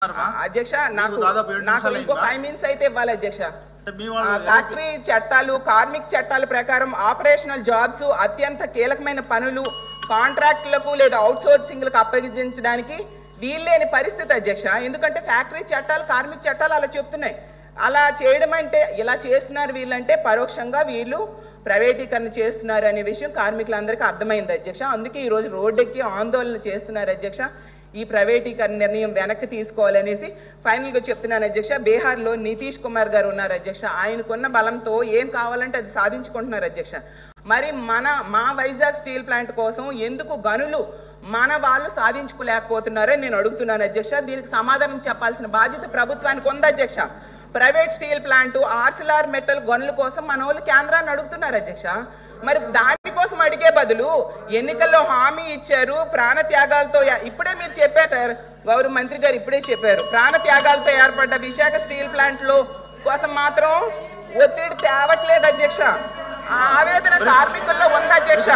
అధ్యక్ష నాకు 5 మినిట్స్ అయితే ఇవ్వాలి అధ్యక్ష. ఫ్యాక్టరీ చట్టాలు కార్మిక చట్టాల ప్రకారం ఆపరేషనల్ జాబ్స్ అత్యంత కీలకమైన పనులు కాంట్రాక్టులకు లేదా అవుట్ సోర్సింగ్లకు అప్పగించడానికి వీల్లేని పరిస్థితి అధ్యక్ష. ఎందుకంటే ఫ్యాక్టరీ చట్టాలు కార్మిక చట్టాలు అలా చెప్తున్నాయి. అలా చేయడం అంటే ఇలా చేస్తున్నారు వీళ్ళంటే పరోక్షంగా వీళ్ళు ప్రైవేటీకరణ చేస్తున్నారు అనే విషయం కార్మికులందరికీ అర్థమైంది అధ్యక్ష. అందుకే ఈరోజు రోడ్డెక్కి ఆందోళన చేస్తున్నారు అధ్యక్ష. ఈ ప్రైవేటీకరణ నిర్ణయం వెనక్కి తీసుకోవాలనేసి ఫైనల్గా చెప్తున్నాను అధ్యక్ష. బీహార్లో నితీష్ కుమార్ గారు ఉన్నారు అధ్యక్ష. ఆయనకున్న బలంతో ఏం కావాలంటే అది సాధించుకుంటున్నారు అధ్యక్ష. మరి మా వైజాగ్ స్టీల్ ప్లాంట్ కోసం ఎందుకు గనులు మన వాళ్ళు సాధించుకోలేకపోతున్నారో నేను అడుగుతున్నాను అధ్యక్ష. దీనికి సమాధానం చెప్పాల్సిన బాధ్యత ప్రభుత్వానికి ఉంది అధ్యక్ష. Private steel plant Arcelor metal గనుల కోసం మన వాళ్ళు కేంద్రాన్ని అడుగుతున్నారు అధ్యక్ష. మరి దానికోసం అడిగే బదులు ఎన్నికల్లో హామీ ఇచ్చారు ప్రాణత్యాగాలతో. ఇప్పుడే మీరు చెప్పారు సార్, గౌరవ మంత్రి గారు ఇప్పుడే చెప్పారు, ప్రాణత్యాగాలతో ఏర్పడ్డ విశాఖ స్టీల్ ప్లాంట్లో కోసం మాత్రం ఒత్తిడి తేవట్లేదు అధ్యక్ష. ఆ ఆవేదన కార్మికుల్లో ఉంది అధ్యక్ష.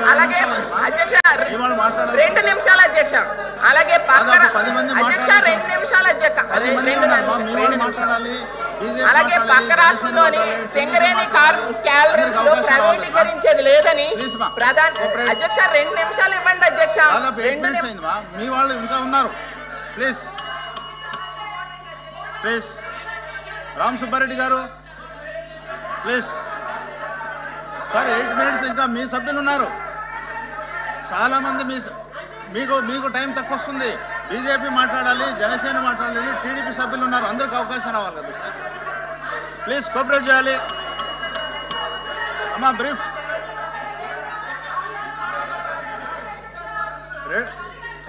అలాగే అధ్యక్ష 2 నిమిషాలు అధ్యక్ష. అలాగే అధ్యక్ష 2 నిమిషాలు అధ్యక్ష. అలాగే పక్క రాష్ట్రంలోని సింగరేణి క్యాలరీస్ లో ప్రైవేటీకరించేది లేదని ప్రధాన అధ్యక్ష 2 నిమిషాలు ఇవ్వండి అధ్యక్ష. మీ వాళ్ళు ఇంకా ఉన్నారు. ప్లీజ్ ప్లీజ్ రామ్ సుబ్బారెడ్డి గారు ప్లీజ్ సార్ 8 మినిట్స్ ఇంకా మీ సభ్యులు ఉన్నారు. చాలామంది మీకు టైం తక్కువ వస్తుంది. బీజేపీ మాట్లాడాలి, జనసేన మాట్లాడాలి, టీడీపీ సభ్యులు ఉన్నారు. అందరికి అవకాశం రావాలి కదా సార్. ప్లీజ్ కోఆపరేట్ చేయాలి అమ్మా. బ్రీఫ్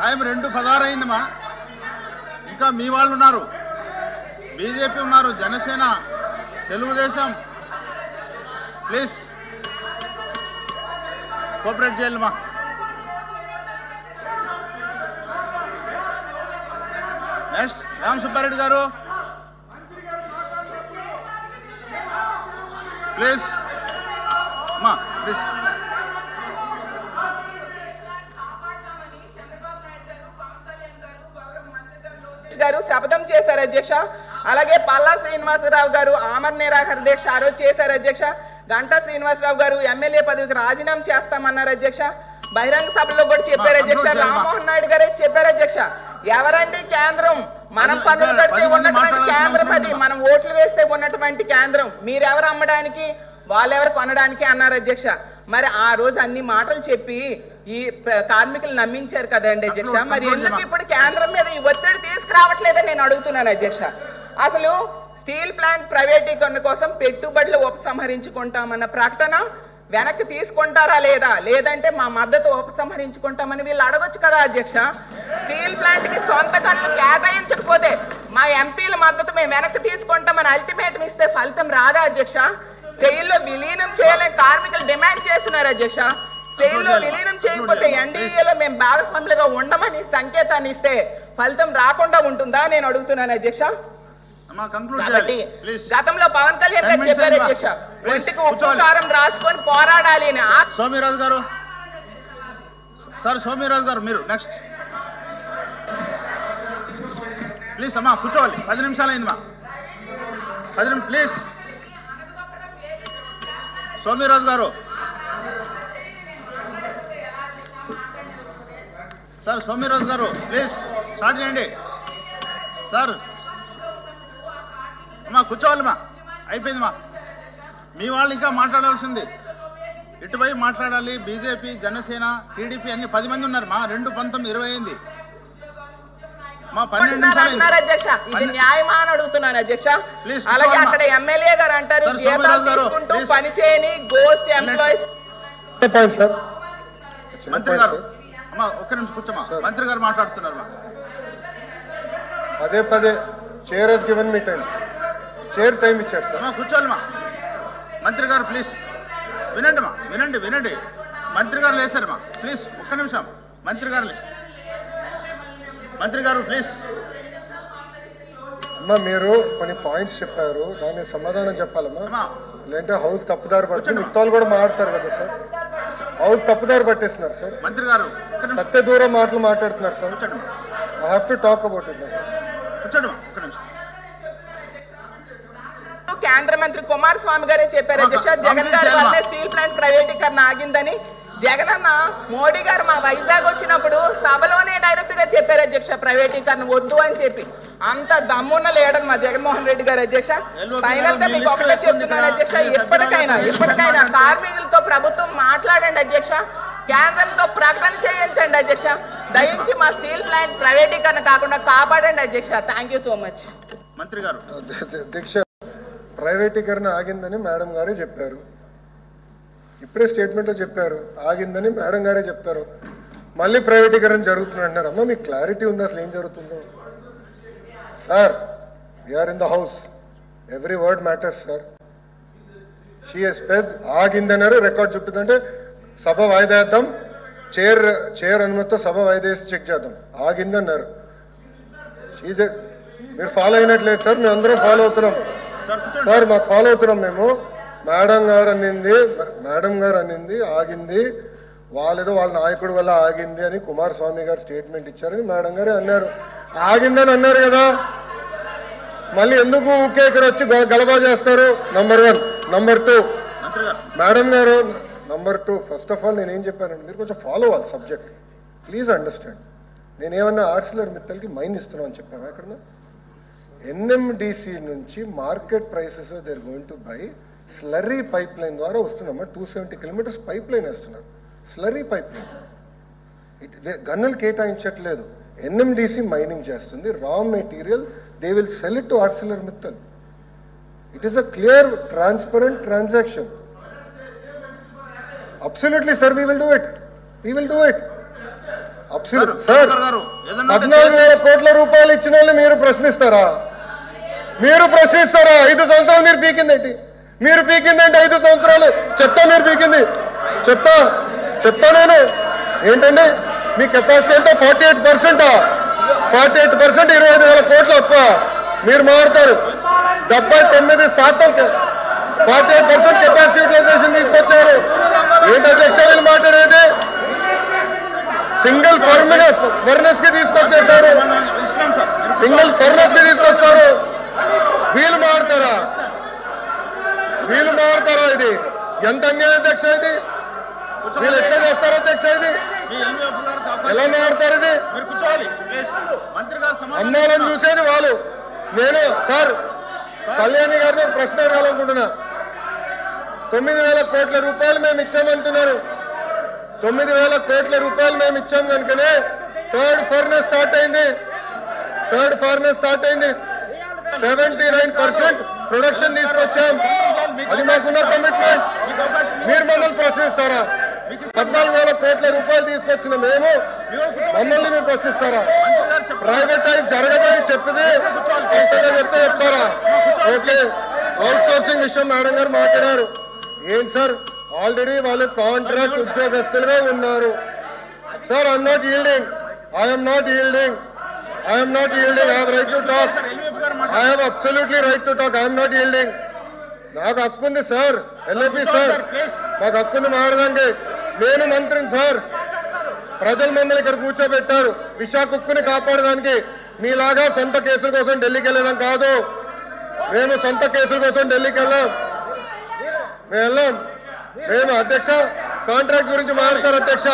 టైం 2:16 అయిందమ్మా. ఇంకా మీ వాళ్ళు ఉన్నారు, బీజేపీ ఉన్నారు, జనసేన, తెలుగుదేశం. ప్లీజ్ కోఆపరేట్ చేయాలమ్మా. నెక్స్ట్ రామ్ సుబ్బారెడ్డి గారు ప్లీజ్ అమ్మా ప్లీజ్. గారు శపథం చేశారు అధ్యక్ష. అలాగే పల్లా శ్రీనివాసరావు గారు ఆమరణ నిరాహార దీక్ష ఆ రోజు చేశారు అధ్యక్ష. గంటా శ్రీనివాసరావు గారు ఎమ్మెల్యే పదవికి రాజీనామా చేస్తామన్నారు అధ్యక్ష. బహిరంగ సభలో కూడా చెప్పారు అధ్యక్ష. రామ్మోహన్ నాయుడు గారే చెప్పారు అధ్యక్ష. ఎవరండి కేంద్రం? మనం పన్నులు కడితే ఉన్నటువంటి కేంద్రం అది, మనం ఓట్లు వేస్తే ఉన్నటువంటి కేంద్రం. మీరెవరు అమ్మడానికి, వాళ్ళెవరు కొనడానికి అన్నారు అధ్యక్ష. మరి ఆ రోజు అన్ని మాటలు చెప్పి ఈ కార్మికులు నమ్మించారు కదండి అధ్యక్ష. మరి ఎందుకు ఇప్పుడు కేంద్రం మీద ఈ ఒత్తిడి తీసుకురావట్లేదని నేను అడుగుతున్నాను అధ్యక్ష. అసలు స్టీల్ ప్లాంట్ ప్రైవేటీకరణ కోసం పెట్టుబడులు ఉపసంహరించుకుంటామన్న ప్రకటన వెనక్కి తీసుకుంటారా లేదా, లేదంటే మా మద్దతు ఉపసంహరించుకుంటామని వీళ్ళు అడగొచ్చు కదా అధ్యక్ష. స్టీల్ ప్లాంట్ కి సొంత గనులు కేటాయించకపోతే మా ఎంపీల మద్దతు మేము వెనక్కి తీసుకుంటామని అల్టిమేటం ఇస్తే ఫలితం రాదా అధ్యక్ష? సెయిల్లో విలీనం చేయాలని కార్మికులు డిమాండ్ చేస్తున్నారు అధ్యక్ష. సెయిల్లో విలీనం చేయకపోతే ఎన్డీఏలో మేము భాగస్వాములుగా ఉండమని సంకేతాన్ని ఇస్తే ఫలితం రాకుండా ఉంటుందా నేను అడుగుతున్నాను అధ్యక్ష. కాబట్టి గతంలో పవన్ కళ్యాణ్ గారు చెప్పారు అధ్యక్ష, ఒంటికి ఉప్పు కారం రాసుకొని పోరాడాలి అని. సోమిరాజు గారు సార్, సోమిరాజు గారు మీరు నెక్స్ట్ ప్లీజ్ అమ్మా. కూర్చోవాలి, 10 నిమిషాలు అయిందమ్మా. 10 నిమిషాలు ప్లీజ్. సోమిరాజు గారు సార్, సోమిరాజు గారు ప్లీజ్ స్టార్ట్ చేయండి సార్. అమ్మా కూర్చోవాలమ్మా, అయిపోయిందమ్మా. మీ వాళ్ళు ఇంకా మాట్లాడాల్సింది, ఇటువైపు మాట్లాడాలి. బీజేపీ, జనసేన, టీడీపీ అన్ని 10 మంది ఉన్నారు మా. 2:19 20 అయింది మా. 12 నిమిషాలు అధ్యక్ష. ఇది న్యాయమా అని అడుగుతున్నాను అధ్యక్ష. అలాగే అక్కడ ఎమ్మెల్యే గారు అంటారు జీతాలు తీసుకుంటూ పని చేయని గోస్ట్ ఎంప్లాయీస్. మంత్రి గారు అమ్మా ఒక్క నిమిషం కూర్చోమ్మా. మంత్రి గారు మాట్లాడుతున్నారు. పదే chair has given me time. Chair time ఇచ్చారు సార్. కూర్చోవాలమ్మా. మంత్రి గారు ప్లీజ్ వినండి అమ్మా, వినండి. మంత్రి గారు లేసారమ్మా ప్లీజ్ ఒక్క నిమిషం. మంత్రి గారు ప్లీజ్. అమ్మా మీరు కొన్ని పాయింట్స్ చెప్పారు, దానికి సమాధానం చెప్పాలమ్మా. లేదంటే హౌస్ తప్పుదారి పడుతుంది. మిగతా కూడా మాట్లాడతారు కదా సార్. హౌస్ తప్పుదారి పట్టేస్తున్నారు సార్. మంత్రి గారు సత్య దూరం మాటలు మాట్లాడుతున్నారు sir. I have to talk about it. కూర్చోండి ఒక్క నిమిషం. కేంద్ర మంత్రి కుమారస్వామి గారే చెప్పారు అధ్యక్ష, జగన్ గారి వల్లే స్టీల్ ప్లాంట్ ప్రైవేటీకరణ ఆగిందని. జగన్ అన్న మోడీ గారు మా వైజాగ్ వచ్చినప్పుడు సభలోనే డైరెక్ట్ గా చెప్పారు అధ్యక్ష, ప్రైవేటీకరణ వద్దు అని చెప్పి. అంత దమ్మున్న లీడర్ మా జగన్మోహన్ రెడ్డి గారు అధ్యక్ష. ఫైనల్ గా మీకు ఒకటే చెప్తున్నాను అధ్యక్ష, ఇప్పటికైనా కార్మికులతో ప్రభుత్వం మాట్లాడండి అధ్యక్ష, కేంద్రంతో ప్రకటన చేయించండి అధ్యక్ష. దయించి మా స్టీల్ ప్లాంట్ ప్రైవేటీకరణ కాకుండా కాపాడండి అధ్యక్ష. Thank you so much. మంత్రి గారు. అధ్యక్ష, ప్రైవేటీకరణ ఆగిందని మేడం గారే చెప్పారు. ఇప్పుడే స్టేట్మెంట్లో చెప్పారు ఆగిందని మేడం గారే చెప్తారు. మళ్ళీ ప్రైవేటీకరణ జరుగుతుంది అంటున్నారు. అమ్మ మీకు క్లారిటీ ఉందా అసలు ఏం జరుగుతుందో? Sir, we are in the house, every word matters sir. She has పెడ్ ఆగిందన్నారు, రికార్డ్ చెప్తుందంటే సభ వాయిదా వేద్దాం, చైర్ అనుమతితో సభ వాయిదా వేసి చెక్ చేద్దాం. ఆగిందన్నారు. మీరు ఫాలో అయినట్లేదు సార్, మేము అందరం ఫాలో అవుతున్నాం సార్, మాకు ఫాలో అవుతున్నాం మేము. మేడం గారు అన్నింది ఆగింది, వాళ్ళేదో వాళ్ళ నాయకుడు వల్ల ఆగింది అని కుమారస్వామి గారు స్టేట్మెంట్ ఇచ్చారని మేడం గారే అన్నారు. ఆగిందని అన్నారు కదా, మళ్ళీ ఎందుకు ఊకే ఇక్కడ వచ్చి గలబా చేస్తారు? నంబర్ 1. నంబర్ 2, మేడం గారు, నంబర్ 2, ఫస్ట్ ఆఫ్ ఆల్ నేనేం చెప్పానండి, మీరు కొంచెం ఫాలో అవ్వాలి సబ్జెక్ట్, ప్లీజ్ అండర్స్టాండ్. నేనేమన్నా ఆర్సిలర్ మిత్తల్కి మైన్ ఇస్తున్నాం అని చెప్పాను ఎక్కడ? ఎన్ఎండిసి నుంచి market prices they are going to by slurry pipeline ద్వారా వస్తున్నామా. 270 కిలోమీటర్స్ పైప్ లైన్ వేస్తున్నారు, స్లర్రీ పైప్ లైన్. గన్నులు కేటాయించట్లేదు, ఎన్ఎండిసి మైనింగ్ చేస్తుంది. Raw material they will sell it to Arcelor Mittal. It is a clear transparent transaction. Absolutely sir, we will do it. Sir, 14,000 కోట్ల రూపాయలు ఇచ్చిన వాళ్ళు మీరు ప్రశ్నిస్తారా? 5 సంవత్సరాలు మీరు పీకిందేంటి? 5 సంవత్సరాలు మీరు పీకింది చెప్తా నేను. ఏంటండి మీ కెపాసిటీ ఎంతో? 48%. 25,000 కోట్ల అప్ప మీరు మారుతారు. 79% 48% కెపాసిటీ యూటిలైజేషన్ తీసుకొచ్చారు. ఏంటి అధ్యక్ష వీళ్ళు మాట్లాడేది? సింగిల్ ఫర్నెస్ కి తీసుకొచ్చేసారు, తీసుకొస్తారు. వీళ్ళు మారుతారా? ఇది ఎంత అన్యాయం అధ్యక్ష? ఇది వీళ్ళు ఎట్లా చేస్తారో అధ్యక్ష? ఇది ఎలా మారుతారు? ఇది అమ్మాలని చూసేది వాళ్ళు. నేను సార్ కళ్యాణి గారిని ప్రశ్న అడగాలనుకుంటున్నా. 9,000 కోట్ల రూపాయలు మేము ఇచ్చామంటున్నారు. 9,000 కోట్ల రూపాయలు మేము ఇచ్చాం కనుకనే థర్డ్ ఫర్నెస్ స్టార్ట్ అయింది. 79% ప్రొడక్షన్ తీసుకొచ్చాం. అది మాకున్న కమిట్మెంట్. మీరు మమ్మల్ని ప్రశ్నిస్తారా? 14,000 కోట్ల రూపాయలు తీసుకొచ్చిన మేము మమ్మల్ని మీరు ప్రశ్నిస్తారా? ప్రైవేటైజ్ జరగదని చెప్తే చెప్తారా? ఓకే, అవుట్ సోర్సింగ్ విషయం మేడం గారు మాట్లాడారు. ఏంటి సార్, ఆల్రెడీ వాళ్ళు కాంట్రాక్ట్ ఉద్యోగస్తులుగా ఉన్నారు. Sir, I'm not yielding. I have right to talk. I have absolutely right to talk. I am not yielding. నాకు హక్కుంది సార్, ఎల్ఏపీ సార్, నాకు హక్కుంది మారడానికి. నేను మంత్రిని సార్. ప్రజలు మమ్మల్ని ఇక్కడ కూర్చోబెట్టారు విశాఖ ఉక్కుని కాపాడడానికి. మీలాగా సొంత కేసుల కోసం ఢిల్లీకి వెళ్ళడం కాదు. మేము సొంత కేసుల కోసం ఢిల్లీకి వెళ్ళాం. మేము అధ్యక్ష కాంట్రాక్ట్ గురించి మాట్లాడతారు అధ్యక్ష.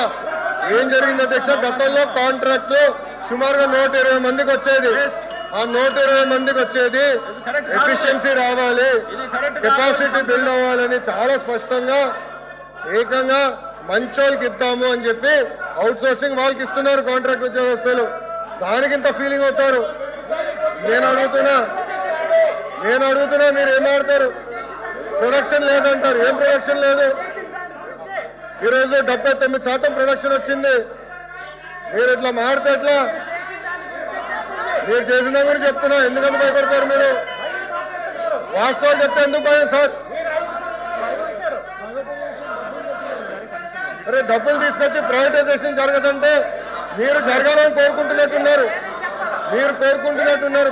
ఏం జరిగింది అధ్యక్ష? గతంలో కాంట్రాక్ట్ సుమారుగా 120 మందికి వచ్చేది. ఆ 120 మందికి వచ్చేది ఎఫిషియన్సీ రావాలి, కెపాసిటీ బిల్డ్ అవ్వాలని చాలా స్పష్టంగా ఏకంగా మంచోళ్ళకి ఇద్దాము అని చెప్పి అవుట్ సోర్సింగ్ వాళ్ళకి ఇస్తున్నారు కాంట్రాక్ట్ ఉద్యోగస్తులు. దానికింత ఫీలింగ్ అవుతారు. నేను అడుగుతున్నా మీరు ఏం ఆడతారు? ప్రొడక్షన్ లేదంటారు. ఏం ప్రొడక్షన్ లేదు? ఈరోజు 79% ప్రొడక్షన్ వచ్చింది. మీరు ఇట్లా మాడితే ఎట్లా? మీరు చేసిన గురించి చెప్తున్నా, ఎందుకంత భయపడతారు మీరు? వాస్తవాలు చెప్తే ఎందుకు భయం సార్? అరే డబ్బులు తీసుకొచ్చి ప్రైవేటైజేషన్ జరగదంటే మీరు జరగాలని కోరుకుంటున్నట్టున్నారు.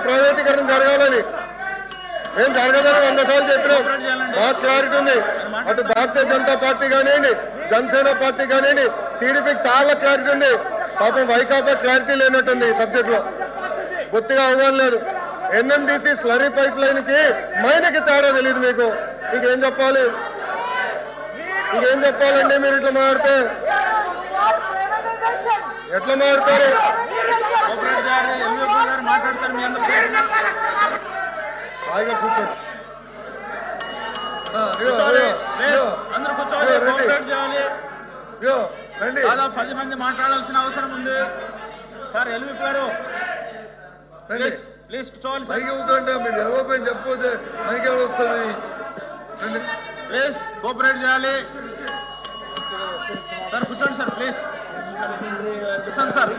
ప్రైవేటీకరణ జరగాలని. మేము జరగదని 100 సార్లు చెప్పినాం. మాకు క్లారిటీ ఉంది. అటు భారతీయ జనతా పార్టీ కానివ్వండి, జనసేన పార్టీ కానివ్వండి, టీడీపీకి చాలా క్లారిటీ ఉంది. పాపం వైకాపా క్లారిటీ లేనట్టుంది ఈ సబ్జెక్ట్ లో, బొత్తిగా అవగాహన లేదు. ఎన్ఎండిసి స్లరీ పైప్ లైన్ కి మైనకి తేడా తెలియదు మీకు. ఇంకేం చెప్పాలి, ఇంకేం చెప్పాలండి? మీరు ఇట్లా మాట్లాడితే ఎట్లా మాట్లాడతారు? మాట్లాడతారు మీ అందరూ హాయిగా కూర్చోండి. అందరూ కూర్చోవాలి, కోఆపరేట్ చేయాలి. రండి. దాదాపు 10 మంది మాట్లాడాల్సిన అవసరం ఉంది. సార్ ఎల్విప్ గారు ప్లీజ్ ప్లీజ్ కూర్చోవాలి సార్. మైకి ఉంటుంటే మీరు ఎవరిపైన చెప్పకపోతే మైకి వస్తుంది. ప్లీజ్ కోఆపరేట్ చేయాలి సార్. కూర్చోండి సార్ ప్లీజ్. ఇస్తాం సార్.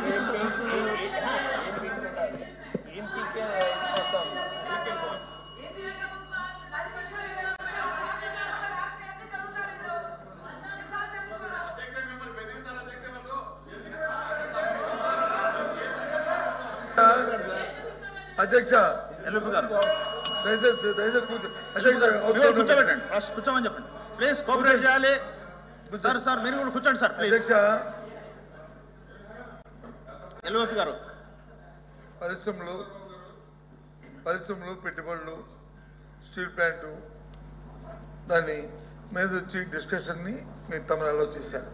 అధ్యక్ష ఎల్విప్ గారు దయచేసి కూర్చోబెట్టండి. ఫస్ట్ కూర్చోమని చెప్పండి ప్లీజ్. కోఆపరేట్ చేయాలి సార్. సార్ మీరు కూడా కూర్చోండి సార్ ప్లీజ్. అధ్యక్ష, ఎల్విప్ గారు పరిశ్రమలు పెట్టుబడులు స్టీల్ ప్లాంటు దాని మీద వచ్చి డిస్కషన్ని మీ తమిళలో చేశారు.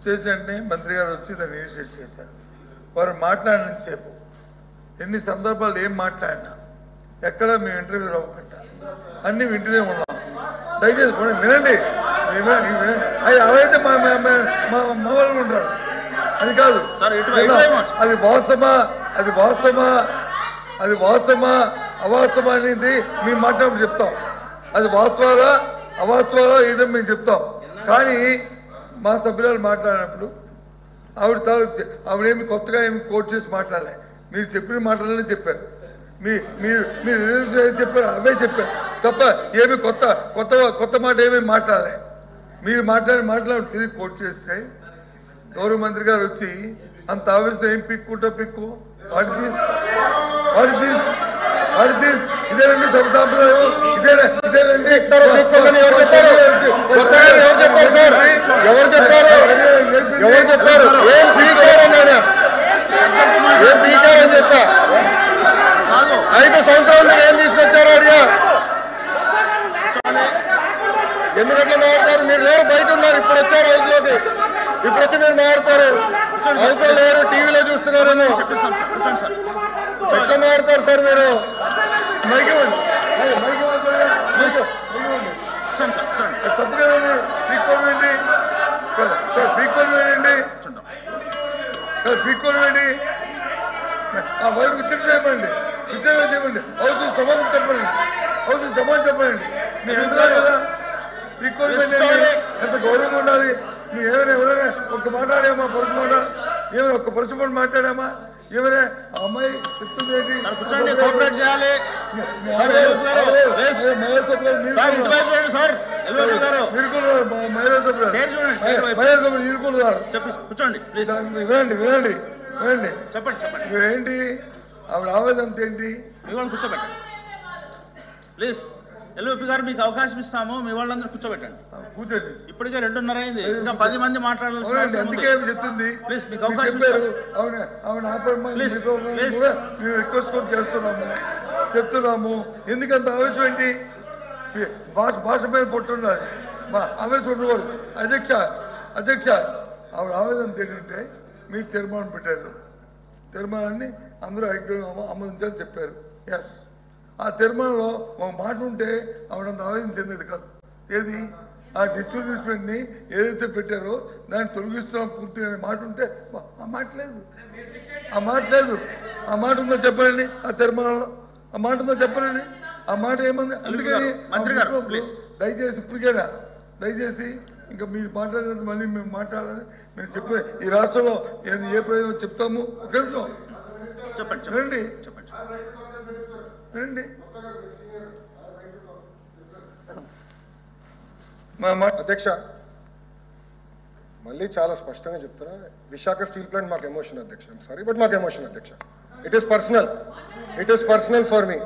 చేసినట్టే మంత్రి గారు వచ్చి దాన్ని ఇనిషియేట్ చేశారు. వారు మాట్లాడినంతసేపు ఎన్ని సందర్భాలు ఏం మాట్లాడినా ఎక్కడ మేము ఇంటర్వ్యూ అవ్వకుండా అన్ని వింటూనే ఉన్నాం. దయచేసి వినండి. అవి అవైతే మా వాళ్ళు ఉంటారు. అది కాదు. అది వాస్తవమా అవాస్తవమా అనేది మేము మాట్లాడి చెప్తాం. అది వాస్తవాలా అవాస్తవాలా ఏంటో మేము చెప్తాం. కానీ మా సభ్యురాలు మాట్లాడినప్పుడు ఆవిడేమి కొత్తగా ఏమి కోట్ చేసి మాట్లాడలే. మీరు చెప్పిన మాటలనే చెప్పారు. మీరు చెప్పారు అవే చెప్పారు తప్ప ఏమి కొత్త మాట ఏమీ మాట్లాడలే. మీరు మాట్లాడి తిరిగి కోట్ చేస్తే గౌరవ మంత్రి గారు వచ్చి అంత ఆవేశం ఏం పిక్కు ఇదేనండి సభ సాంప్రదాయం. ఇదేనండి ఎవరు చెప్పారు? ఏం పీకారని చెప్పా. 5 సంవత్సరాలు మీరు ఏం తీసుకొచ్చారో అడిగా. ఎందుకంటే మాట్లాడతారు? మీరు లేరు, బయట ఉన్నారు. ఇప్పుడు వచ్చారు హౌస్లోకి. ఇప్పుడు వచ్చి మీరు మాట్లాడతారు. హౌస్లో లేరు, టీవీలో చూస్తున్నారేమో. ఎట్లా మాట్లాడతారు సార్ మీరు? తప్పు కదండి. పీక్కోలు వేయండి. ఆ వర్డ్ విత్డ్రా చేయమండి. హౌస్ సమాధానం చెప్పండి. మీరు వింటున్నారు కదా? పీక్కోలు వేయండి. ఎంత గౌరవంగా ఉండాలి. మేము ఎవరైనా ఒక్క మాట్లాడామా? ఒక్క పరుసు మాట్లాడామా? ఏమైనా అమ్మాయి చెప్తుంది కోఆపరేట్ చేయాలి. కూర్చోండి వినండి. చెప్పండి. మీరేంటి ఆవిడ ఆవేదన ఏంటి? మీ వాళ్ళు కూర్చోబెట్టండి ప్లీజ్. ఎల్విపి గారు మీకు అవకాశం ఇస్తాము. మీ వాళ్ళందరూ కూర్చోబెట్టండి. కూర్చోండి. ఇప్పటికే 2:30 అయింది. ఇంకా 10 మంది మాట్లాడాల్సిన అందుకే చెప్తుంది. ప్లీజ్ మీకు అవకాశం మేము రిక్వెస్ట్ కూడా చెప్తున్నాము. ఎందుకంత ఆవేశం ఏంటి? భాష మీద పొట్టుండాలి, ఆవేశం ఉండకూడదు. అధ్యక్ష ఆవిడ ఆవేదన ఏంటంటే మీరు తీర్మానం పెట్టారు. తీర్మానాన్ని అందరూ ఆమోదించాలని చెప్పారు. ఎస్, ఆ తీర్మానంలో ఒక మాట ఉంటే ఆవిడంత ఆవేదన చెందేది కాదు. ఏది? ఆ డిస్ట్రిబ్యూషన్ని ఏదైతే పెట్టారో దాన్ని తొలగిస్తున్నాం పూర్తిగా అనే మాట ఉంటే ఆ మాట లేదు. ఆ మాట ఉందో చెప్పండి. ఆ తీర్మానంలో ఆ మాట ఉందో చెప్పండి. ఆ మాట ఏముంది? అందుకని దయచేసి ఇప్పటికైనా ఇంకా మీరు మాట్లాడేది మళ్ళీ మేము మాట్లాడాలని మేము చెప్పే ఈ రాష్ట్రంలో ఏ ప్రయోజనం చెప్తాము. ఒక నిమిషం చెప్పండి. అధ్యక్ష, మళ్ళీ చాలా స్పష్టంగా చెప్తున్నా. విశాఖ స్టీల్ ప్లాంట్ మాకు ఎమోషన్ అధ్యక్ష. సారీ బట్ మాకు ఎమోషన్ అధ్యక్ష. It is personal for me.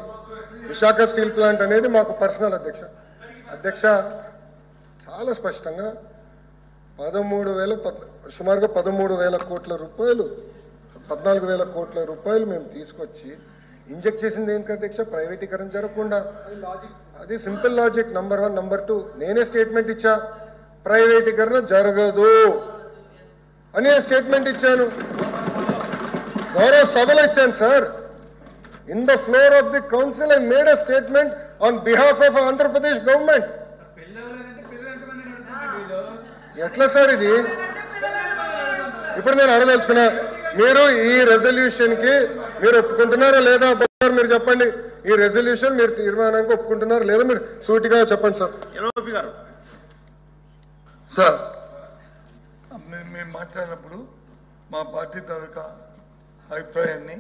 Visakha steel plant అనేది మాకు పర్సనల్ అధ్యక్ష. చాలా స్పష్టంగా సుమారుగా 13,000 కోట్ల రూపాయలు 14,000 కోట్ల రూపాయలు మేము తీసుకొచ్చి ఇంజెక్ట్ చేసింది ఏంటి అధ్యక్ష? ప్రైవేటీకరణ జరగకుండా. అది సింపుల్ లాజిక్. నంబర్ 1. నంబర్ 2, నేనే స్టేట్మెంట్ ఇచ్చా, ప్రైవేటీకరణ జరగదు అని స్టేట్మెంట్ ఇచ్చాను. గౌరవ సభలో ఇచ్చాను sir. In the floor of the council I made a statement on behalf of Andhra Pradesh government. ఎట్లా సార్ ఇది? ఇప్పుడు నేను అడగదలుచుకున్నా, మీరు ఈ రెజల్యూషన్ కి మీరు ఒప్పుకుంటున్నారా లేదా? మీరు చెప్పండి, ఈ రెజల్యూషన్ మీరు తీర్మానానికి ఒప్పుకుంటున్నారా లేదా? మీరు సూటిగా చెప్పండి సార్. ఎల్ఓపి గారు. సార్, మేము మాట్లాడినప్పుడు మా పార్టీ తాలూకా అభిప్రాయాన్ని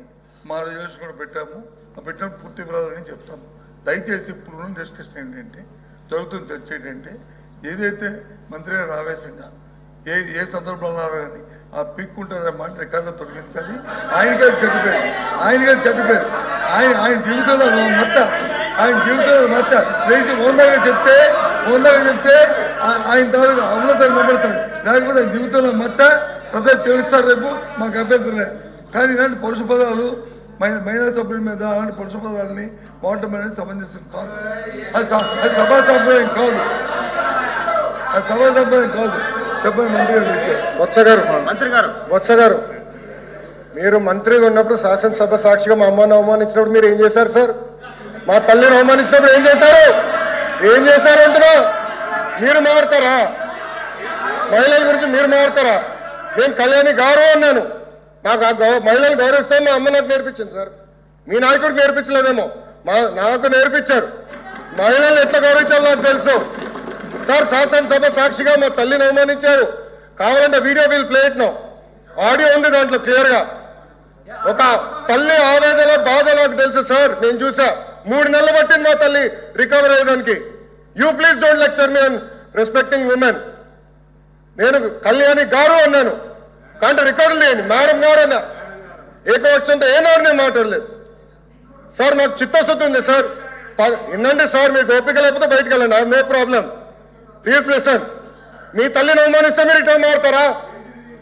మా రెజల్యూషన్ కూడా పెట్టాము. ఆ పెట్టిన పూర్తి వివరాలని చెప్తాము. దయచేసి ఇప్పుడు డిస్కషన్ ఏంటంటే, జరుగుతున్న చర్చ ఏంటంటే, ఏదైతే మంత్రి గారు ఆవేశంగా ఏ సందర్భంలో కానీ ఆ పీక్కుంటారనే మాట రికార్డులో తొలగించాలి. ఆయన గారు చెడ్డపేరు ఆయన జీవితంలో మచ్చ లేచి ఓందాగా చెప్తే ఆయన తాలూకు అమలతను నిలబడతారు. లేకపోతే ఆయన జీవితంలో మచ్చ ప్రజలు తెలుస్తారు. రేపు మాకు అభ్యంతరం. కానీ ఇలాంటి పరుష పదాలు మహిళా సభ్యుల మీద అలాంటి పరుష పదాలని వాడటం అనేది సమంజసం కాదు. అది సభా సంప్రదాయం కాదు. చెప్పండి మంత్రి గారు. బొత్స గారు, మీరు మంత్రిగా ఉన్నప్పుడు శాసనసభ సాక్షిగా మా అమ్మని అవమానించినప్పుడు మీరు ఏం చేశారు సార్? మా తల్లిని అవమానించినప్పుడు ఏం చేశారు అంటున్నా? మీరు మారుతారా? మహిళల గురించి మీరు మారుతారా? నేను కళ్యాణి గారు అన్నాను. నాకు మహిళలు గౌరవిస్తాను మా అమ్మ నాకు నేర్పించింది సార్. మీ నాయకుడు నేర్పించలేదేమో, నాకు నేర్పించారు. మహిళలు ఎట్లా గౌరవించాలో నాకు తెలుసు సార్. శాసనసభ సాక్షిగా మా తల్లిని అవమానించారు. కావాలంటే video will play it now. Audio ఉంది దాంట్లో క్లియర్ గా. ఒక తల్లి ఆవేదన బాధ నాకు తెలుసు సార్. నేను చూసా. 3 నెలలు పట్టింది మా తల్లి రికవర్ అయ్యేదానికి. You please don't lecture me on respecting women. నేను కళ్యాణి గారు అన్నాను. కానీ రికార్డులు లేని మేడం గారు అన్నా. ఏకవచనంతో ఏనాడు నేను మాట్లాడలేదు సార్. నాకు చిత్తశుద్ధి ఉంది సార్. వినండి సార్, మీకు ఓపిక లేకపోతే బయటకు వెళ్ళండి. I no problem. Please listen. మీ తల్లిని అవమానిస్తే మీరు ఇట్లా మారుతారా?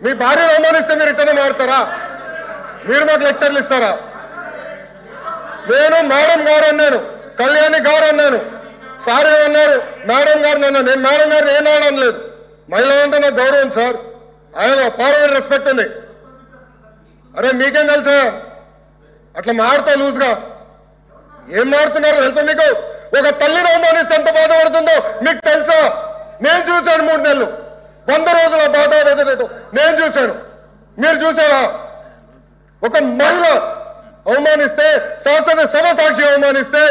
మీ భార్యను అవమానిస్తే మీరు ఇట్లనే మారుతారా? మీరు మాకు లెక్చర్లు ఇస్తారా? నేను మేడం గారు అన్నాను, కళ్యాణి గారు అన్నాను. సార్ ఏమన్నారు? మేడం గారు అన్నాను. నేను మేడం గారిని ఏనాడు అనలేదు. మహిళ అంటే నాకు గౌరవం సార్. ఆయన పార్లమెంట్ రెస్పెక్ట్ ఉంది. అరే మీకేం తెలుసా? అట్లా మారుతా లూజ్గా ఏం మారుతున్నారో తెలుసా మీకు? ఒక తల్లిని అవమానిస్తే ఎంత బాధపడుతుందో మీకు తెలుసా? నేను చూశాను 3 నెలలు 100 రోజుల బాధ నేను చూశాను. మీరు చూసారా? ఒక మహిళ అవమానిస్తే, శాసనసభ సాక్షి అవమానిస్తే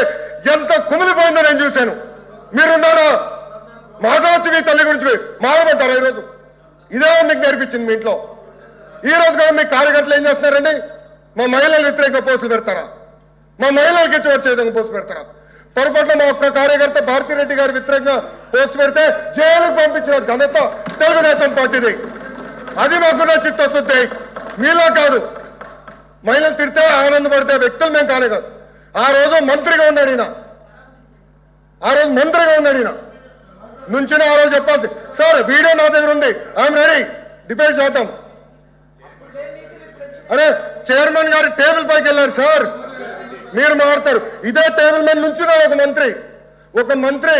ఎంత కుమిలిపోయిందో నేను చూశాను. మీరున్నారా? మాధవచ్చు మీ తల్లి గురించి మారమంటారా ఈరోజు? ఇదే మీకు నేర్పించింది మీ ఇంట్లో. ఈ రోజు కూడా మీ కార్యకర్తలు ఏం చేస్తున్నారండి? మా మహిళలు వ్యతిరేకంగా పోస్టులు పెడతారా? మా మహిళలకి ఇచ్చి వచ్చే విధంగా పోస్ట్ పెడతారా? పొరపాటున మా ఒక్క కార్యకర్త భారతిరెడ్డి గారి వ్యతిరేకంగా పోస్ట్ పెడితే జైలుకు పంపించిన ఘనత తెలుగుదేశం పార్టీది. అది మాకున్న చిత్తశుద్ధి. మీలో కాదు. మహిళలు తిడితే ఆనందపడితే వ్యక్తులు మేము కానే కాదు. ఆ రోజు మంత్రిగా ఉన్నాడు ఈయన. నుంచిన ఆ రోజు చెప్పాల్సి సార్. వీడియో నా దగ్గర ఉంది. I'm ready. డిబేట్ చేద్దాం. అరే చైర్మన్ గారి టేబుల్ పైకి వెళ్ళారు సార్. మీరు మారుతారు. ఇదే టేబుల్ మీద నుంచున్నారు ఒక మంత్రి